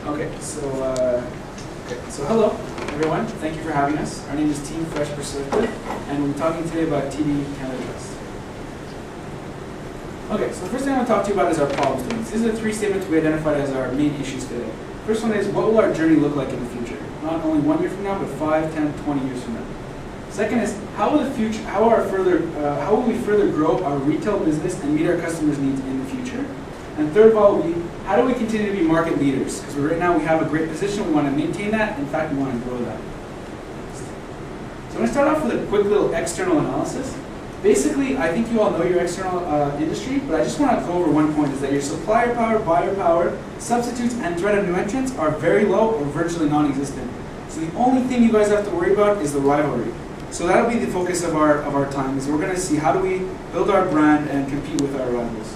So hello, everyone. Thank you for having us. Our name is Team Fresh Perspective, and we're talking today about TD Canada Trust. Okay, so the first thing I want to talk to you about is our problem statements. These are the three statements we identified as our main issues today. First one is, what will our journey look like in the future? Not only 1 year from now, but 5, 10, 20 years from now. Second is, how will we further grow our retail business and meet our customers' needs in the future? And third of all will be, how do we continue to be market leaders? Because right now we have a great position, we want to maintain that, in fact we want to grow that. So I'm going to start off with a quick little external analysis. Basically, I think you all know your external industry, but I just want to go over one point, is that your supplier power, buyer power, substitutes, and threat of new entrants are very low or virtually non-existent. So the only thing you guys have to worry about is the rivalry. So that'll be the focus of our time, is we're going to see how do we build our brand and compete with our rivals.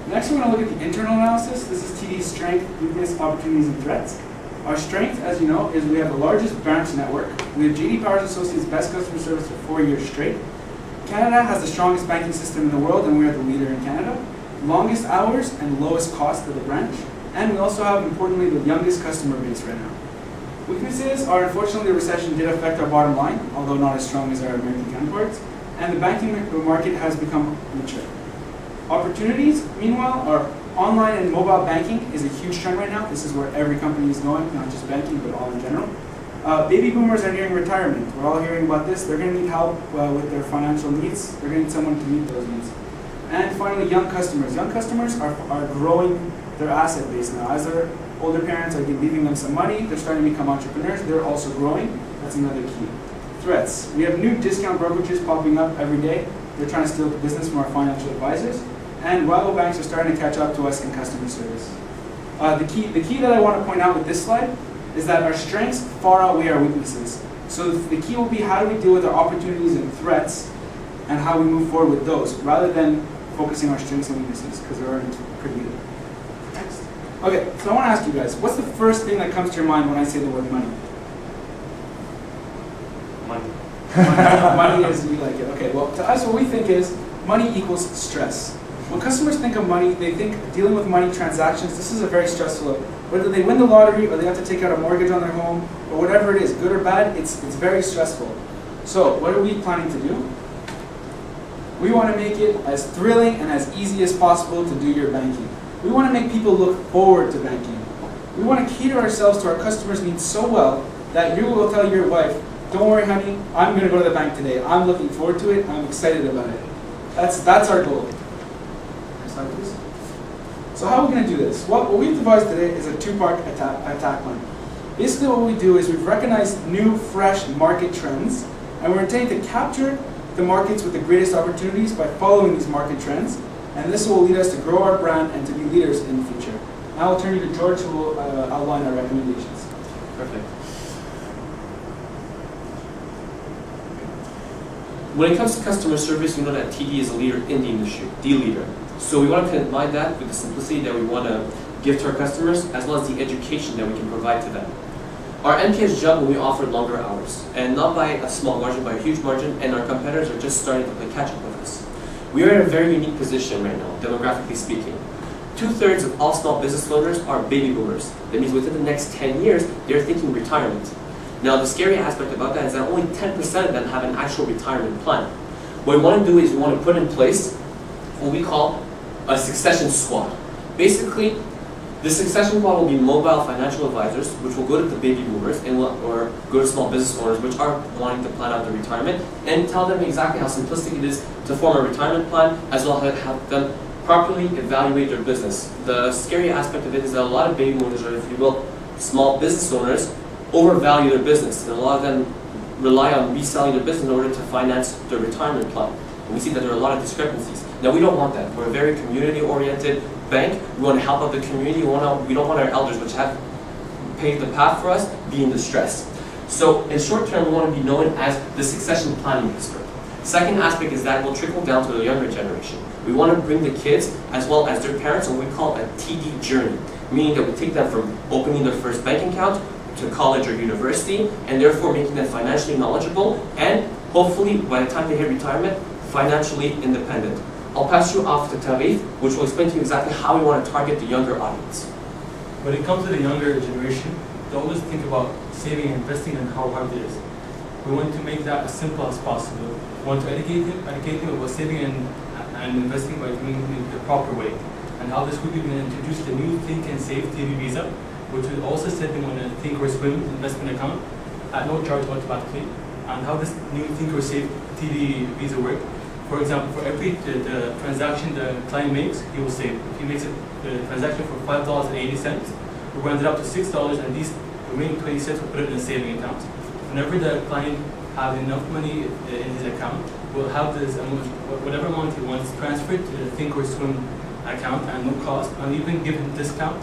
Next, we're going to look at the internal analysis. This is TD's strength, weakness, opportunities, and threats. Our strength, as you know, is we have the largest branch network. We have JD Powers Associates' best customer service for 4 years straight. Canada has the strongest banking system in the world, and we are the leader in Canada. Longest hours and lowest cost of the branch. And we also have, importantly, the youngest customer base right now. Weaknesses are, unfortunately, the recession did affect our bottom line, although not as strong as our American counterparts. And the banking market has become mature. Opportunities, meanwhile, are online and mobile banking is a huge trend right now. This is where every company is going, not just banking, but all in general. Baby boomers are nearing retirement. We're all hearing about this. They're going to need help with their financial needs. They're going to need someone to meet those needs. And finally, young customers. Young customers are growing their asset base now. As their older parents are leaving them some money, they're starting to become entrepreneurs. They're also growing. That's another key. Threats. We have new discount brokerages popping up every day. They're trying to steal the business from our financial advisors. And rival banks are starting to catch up to us in customer service. The key that I want to point out with this slide is that our strengths far outweigh our weaknesses. So the key will be, how do we deal with our opportunities and threats and how we move forward with those, rather than focusing on our strengths and weaknesses, because they're already pretty good. Next. Okay, so I want to ask you guys, what's the first thing that comes to your mind when I say the word money? Money. Money is, you like it. Okay, well, to us what we think is, money equals stress. When customers think of money, they think dealing with money transactions, this is a very stressful, whether they win the lottery or they have to take out a mortgage on their home, or whatever it is, good or bad, it's very stressful. So what are we planning to do? We want to make it as thrilling and as easy as possible to do your banking. We want to make people look forward to banking. We want to cater ourselves to our customers' needs so well that you will tell your wife, don't worry honey, I'm going to go to the bank today. I'm looking forward to it, I'm excited about it. That's our goal. Please. So how are we going to do this? What we've devised today is a two-part attack plan. Basically what we do is we've recognized new, fresh market trends, and we're intending to capture the markets with the greatest opportunities by following these market trends, and this will lead us to grow our brand and to be leaders in the future. Now I'll turn you to George, who will outline our recommendations. Perfect. When it comes to customer service, you know that TD is a leader in the industry, the leader. So we want to combine that with the simplicity that we want to give to our customers, as well as the education that we can provide to them. Our NPS jumped when we offered longer hours, and not by a small margin, by a huge margin, and our competitors are just starting to play catch up with us. We are in a very unique position right now, demographically speaking. 2/3 of all small business owners are baby boomers. That means within the next 10 years, they're thinking retirement. Now the scary aspect about that is that only 10% of them have an actual retirement plan. What we want to do is we want to put in place what we call a succession squad. Basically, the succession squad will be mobile financial advisors, which will go to the baby boomers or go to small business owners which are wanting to plan out their retirement, and tell them exactly how simplistic it is to form a retirement plan, as well as help them properly evaluate their business. The scary aspect of it is that a lot of baby boomers, or if you will, small business owners, overvalue their business, and a lot of them rely on reselling their business in order to finance their retirement plan. And we see that there are a lot of discrepancies. Now we don't want that. We're a very community-oriented bank. We want to help out the community. We don't want our elders, which have paved the path for us, be in distress. So in short term, we want to be known as the succession planning expert. Second aspect is that will trickle down to the younger generation. We want to bring the kids as well as their parents on what we call a TD journey, meaning that we take them from opening their first bank account to college or university, and therefore making them financially knowledgeable and hopefully by the time they hit retirement, financially independent. I'll pass you off to Tarif, which will explain to you exactly how we want to target the younger audience. when it comes to the younger generation, they always think about saving and investing and how hard it is. We want to make that as simple as possible. We want to educate them about saving and investing by doing it in the proper way. And how this week we're going to introduce the new Think and Save TD Visa, which will also set them on a Think or Swim investment account at no charge automatically. And how this new Think or Save TD Visa work. For example, for every the transaction the client makes, he will save. If he makes the transaction for $5.80, we round it up to $6, and these remaining 20 cents will put it in a saving account. Whenever the client has enough money in his account, we'll have this whatever amount he wants transferred to the Think or Swim account at no cost, and even give him discount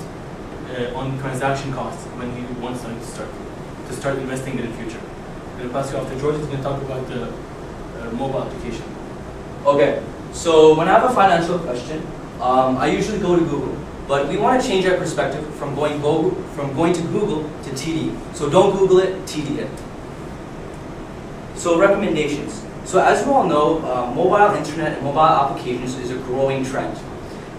on transaction costs when he wants to start investing in the future. I'm going to pass you off to George. He's going to talk about the mobile application. Okay, so when I have a financial question, I usually go to Google, but we want to change our perspective from going to Google to TD. So don't Google it, TD it. So recommendations. So as you all know, mobile internet and mobile applications is a growing trend.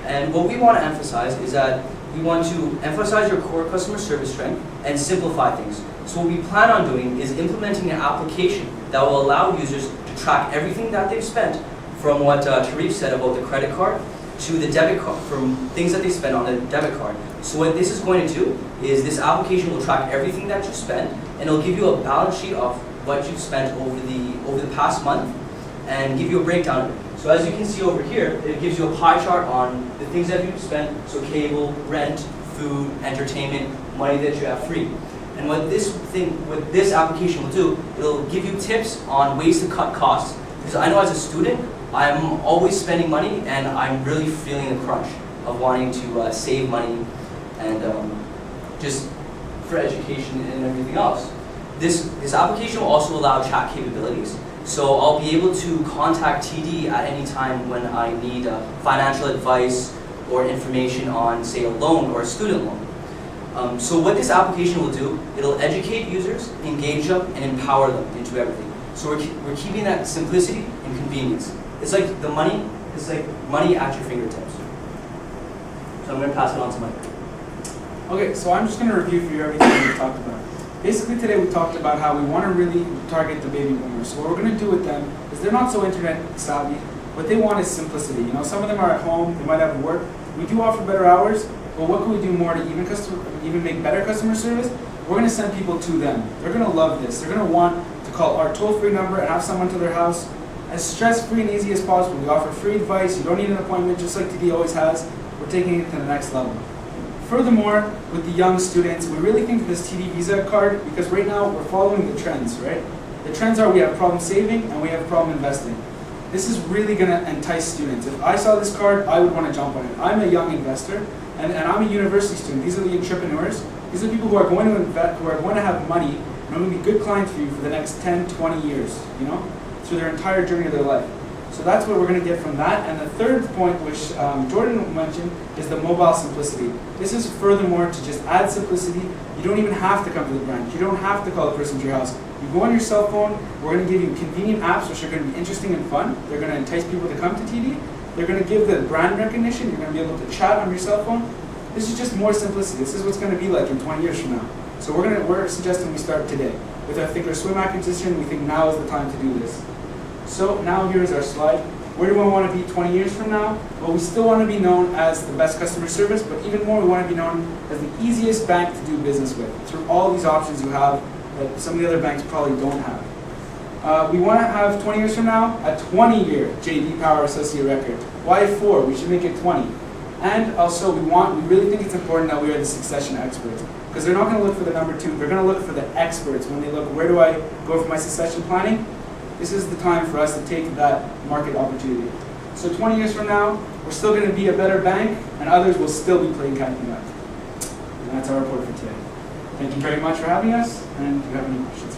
And what we want to emphasize is that we want to emphasize your core customer service strength and simplify things. So what we plan on doing is implementing an application that will allow users to track everything that they've spent, from what Tarif said about the credit card to the debit card, from things that they spend on the debit card. So what this is going to do is this application will track everything that you spend, and it'll give you a balance sheet of what you've spent over the past month and give you a breakdown of it. So as you can see over here, it gives you a pie chart on the things that you've spent, so cable, rent, food, entertainment, money that you have free. And what this application will do, it'll give you tips on ways to cut costs. Because I know as a student, I'm always spending money, and I'm really feeling the crunch of wanting to save money and just for education and everything else. This application will also allow chat capabilities. So I'll be able to contact TD at any time when I need financial advice or information on, say, a loan or a student loan. So what this application will do, it'll educate users, engage them, and empower them into everything. So we're keeping that simplicity and convenience. It's like money at your fingertips. So I'm going to pass it on to Mike. Okay, so I'm just going to review for you everything we talked about. Basically today we talked about how we want to really target the baby boomers. So what we're going to do with them is they're not so internet savvy. What they want is simplicity. You know, some of them are at home, they might have work. We do offer better hours, but what can we do more to even make better customer service? We're going to send people to them. They're going to love this. They're going to want to call our toll-free number and have someone to their house as stress-free and easy as possible. We offer free advice. You don't need an appointment, just like TD always has. We're taking it to the next level. Furthermore, with the young students, we really think of this TD Visa card because right now we're following the trends, right? The trends are we have problem saving and we have problem investing. This is really going to entice students. If I saw this card, I would want to jump on it. I'm a young investor and I'm a university student. These are the entrepreneurs. These are people who are going to invest, who are going to have money and are going to be good clients for you for the next 10, 20 years, you know, through their entire journey of their life. So that's what we're going to get from that. And the third point, which Jordan mentioned, is the mobile simplicity. This is furthermore to just add simplicity. You don't even have to come to the branch. You don't have to call a person to your house. You go on your cell phone. We're going to give you convenient apps which are going to be interesting and fun. They're going to entice people to come to TD. They're going to give the brand recognition. You're going to be able to chat on your cell phone. This is just more simplicity. This is what's going to be like in 20 years from now. So we're suggesting we start today. With our Think or Swim acquisition, we think now is the time to do this. So now here's our slide. Where do we want to be 20 years from now? Well, we still want to be known as the best customer service, but even more, we want to be known as the easiest bank to do business with through all these options you have that some of the other banks probably don't have. We want to have 20 years from now a 20-year JD Power Associate record. Why 4? We should make it 20. And also, we really think it's important that we are the succession experts because they're not going to look for the number 2. They're going to look for the experts when they look, where do I go for my succession planning? This is the time for us to take that market opportunity. So 20 years from now, we're still going to be a better bank, and others will still be playing cat and mouse. And that's our report for today. Thank you very much for having us, and if you have any questions.